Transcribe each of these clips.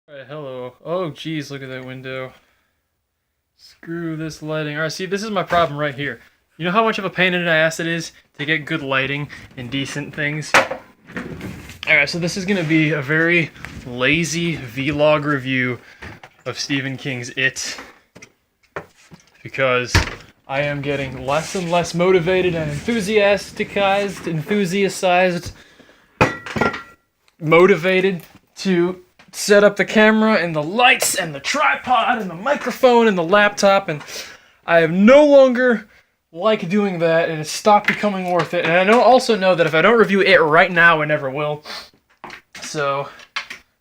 Alright, hello. Oh, geez, look at that window. Screw this lighting. Alright, see, this is my problem right here. You know how much of a pain in the ass it is to get good lighting and decent things? Alright, so this is going to be a very lazy vlog review of Stephen King's It. Because I am getting less and less motivated and motivated to set up the camera and the lights and the tripod and the microphone and the laptop, and I have no longer like doing that, and it's stopped becoming worth it. And I also know that if I don't review it right now, I never will. So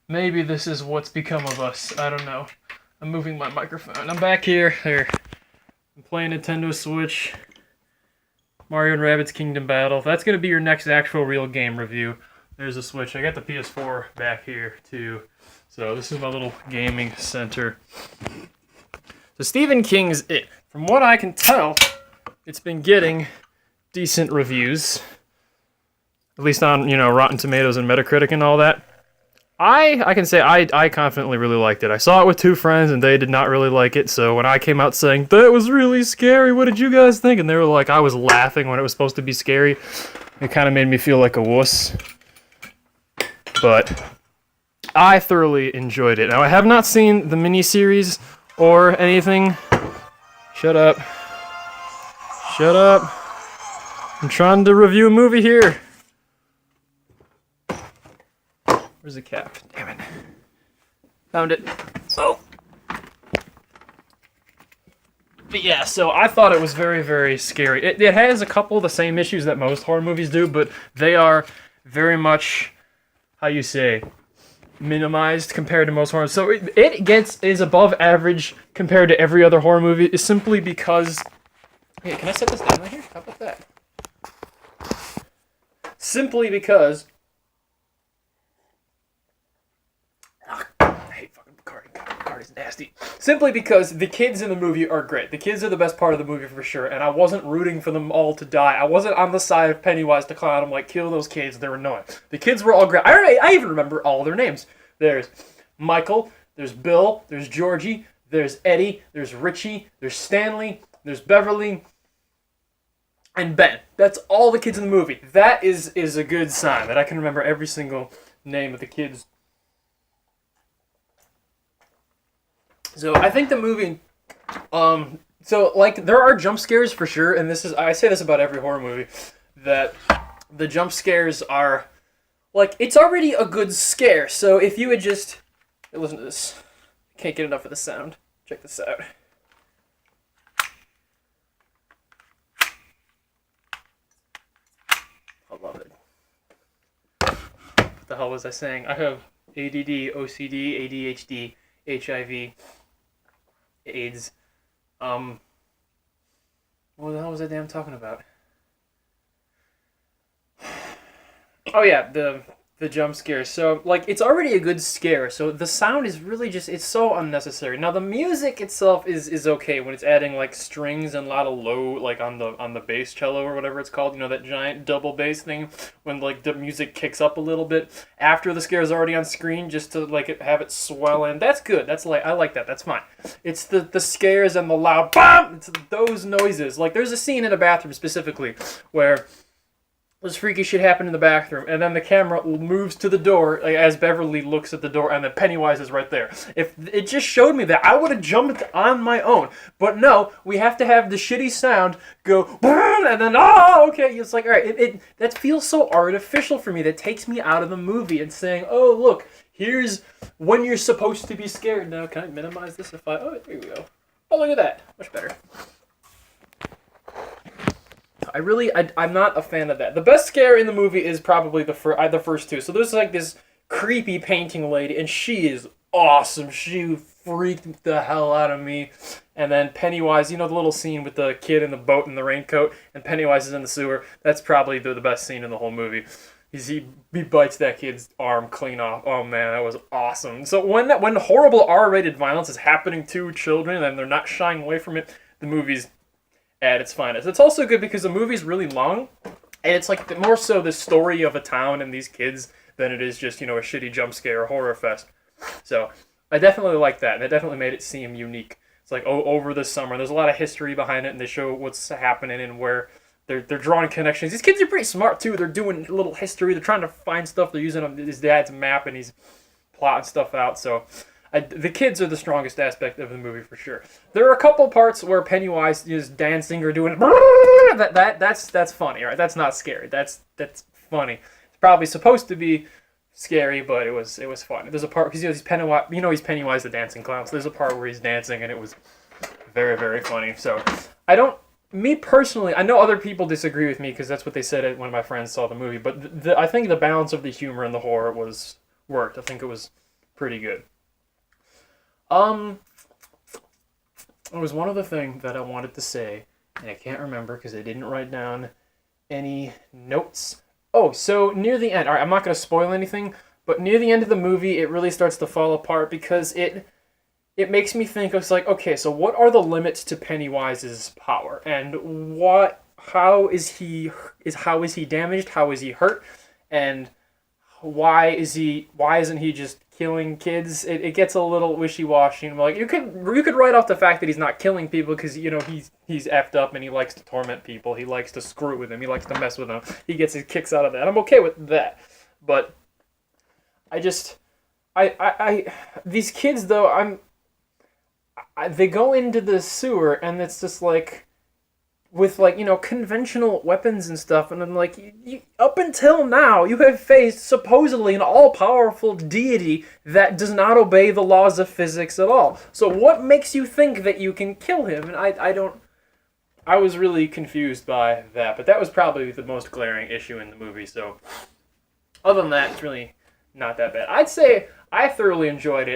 maybe this is what's become of us. I don't know. I'm moving my microphone. I'm back here. There. I'm playing Nintendo Switch. Mario and Rabbids Kingdom Battle. That's going to be your next actual real game review. There's a Switch. I got the PS4 back here too. So this is my little gaming center. So Stephen King's It. From what I can tell, it's been getting decent reviews. At least on, Rotten Tomatoes and Metacritic and all that. I can say I confidently really liked it. I saw it with two friends and they did not really like it. So when I came out saying, that was really scary, what did you guys think? And they were like, I was laughing when it was supposed to be scary. It kind of made me feel like a wuss. But I thoroughly enjoyed it. Now, I have not seen the miniseries or anything. Shut up. Shut up. I'm trying to review a movie here. Where's the cap? Damn it. Found it. Oh. But yeah, so I thought it was very, very scary. It has a couple of the same issues that most horror movies do, but they are very much, how you say, minimized compared to most horror. So it is above average compared to every other horror movie, is simply because. Hey, can I set this down right here? How about that? Simply because. I hate fucking Bacardi. Bacardi's nasty. Simply because the kids in the movie are great. The kids are the best part of the movie for sure, and I wasn't rooting for them all to die. I wasn't on the side of Pennywise to clown. I'm like, kill those kids. They're annoying. The kids were all great. I even remember all their names. There's Michael, there's Bill, there's Georgie, there's Eddie, there's Richie, there's Stanley, there's Beverly, and Ben. That's all the kids in the movie. That is a good sign that I can remember every single name of the kids. So I think the movie, there are jump scares for sure, and I say this about every horror movie, that the jump scares are, it's already a good scare. So if you would just, listen to this, can't get enough of the sound. Check this out. I love it. What the hell was I saying? I have ADD, OCD, ADHD, HIV, AIDS. What the hell was I damn talking about? Oh yeah, the jump scare. So it's already a good scare. So the sound is really it's so unnecessary. Now the music itself is okay when it's adding strings and a lot of low on the bass cello or whatever it's called. That giant double bass thing when the music kicks up a little bit after the scare is already on screen, just to have it swell in. That's good. I like that. That's fine. It's the scares and the loud BAM! It's those noises. There's a scene in a bathroom specifically where this freaky shit happened in the bathroom, and then the camera moves to the door as Beverly looks at the door, and then Pennywise is right there. If it just showed me that, I would have jumped on my own. But no, we have to have the shitty sound go, and then, oh, okay. It's all right. That feels so artificial for me. That takes me out of the movie and saying, oh, look, here's when you're supposed to be scared. Now, can I minimize this oh, there we go. Oh, look at that. Much better. I'm not a fan of that. The best scare in the movie is probably the first two. So there's this creepy painting lady, and she is awesome. She freaked the hell out of me. And then Pennywise, the little scene with the kid in the boat and the raincoat, and Pennywise is in the sewer. That's probably the best scene in the whole movie. He bites that kid's arm clean off. Oh man, that was awesome. So when horrible R-rated violence is happening to children and they're not shying away from it, the movie's at its finest. It's also good because the movie's really long, and it's more so the story of a town and these kids than it is just, a shitty jump scare horror fest. So I definitely like that. And it definitely made it seem unique. It's like, oh, over the summer, there's a lot of history behind it, and they show what's happening and where they're drawing connections. These kids are pretty smart too. They're doing a little history. They're trying to find stuff. They're using his dad's map, and he's plotting stuff out. So the kids are the strongest aspect of the movie for sure. There are a couple parts where Pennywise is dancing or doing that's funny, right? That's not scary. That's funny. It's probably supposed to be scary, but it was fun. There's a part because he's Pennywise. He's Pennywise the dancing clown. So there's a part where he's dancing, and it was very, very funny. So I don't. Me personally, I know other people disagree with me because that's what they said when my friends saw the movie. But I think the balance of the humor and the horror worked. I think it was pretty good. There was one other thing that I wanted to say, and I can't remember because I didn't write down any notes. Oh, so near the end, all right, I'm not going to spoil anything, but near the end of the movie, it really starts to fall apart because it makes me think, it's like, okay, so what are the limits to Pennywise's power, and how is he damaged, how is he hurt, and why isn't he just killing kids? It gets a little wishy-washy. And like you could write off the fact that he's not killing people because he's effed up and he likes to torment people. He likes to screw with them. He likes to mess with them. He gets his kicks out of that. I'm okay with that. But these kids though, they go into the sewer and it's just like with conventional weapons and stuff, and I'm like, up until now, you have faced supposedly an all-powerful deity that does not obey the laws of physics at all. So what makes you think that you can kill him? And I was really confused by that, but that was probably the most glaring issue in the movie. So other than that, it's really not that bad. I'd say I thoroughly enjoyed it.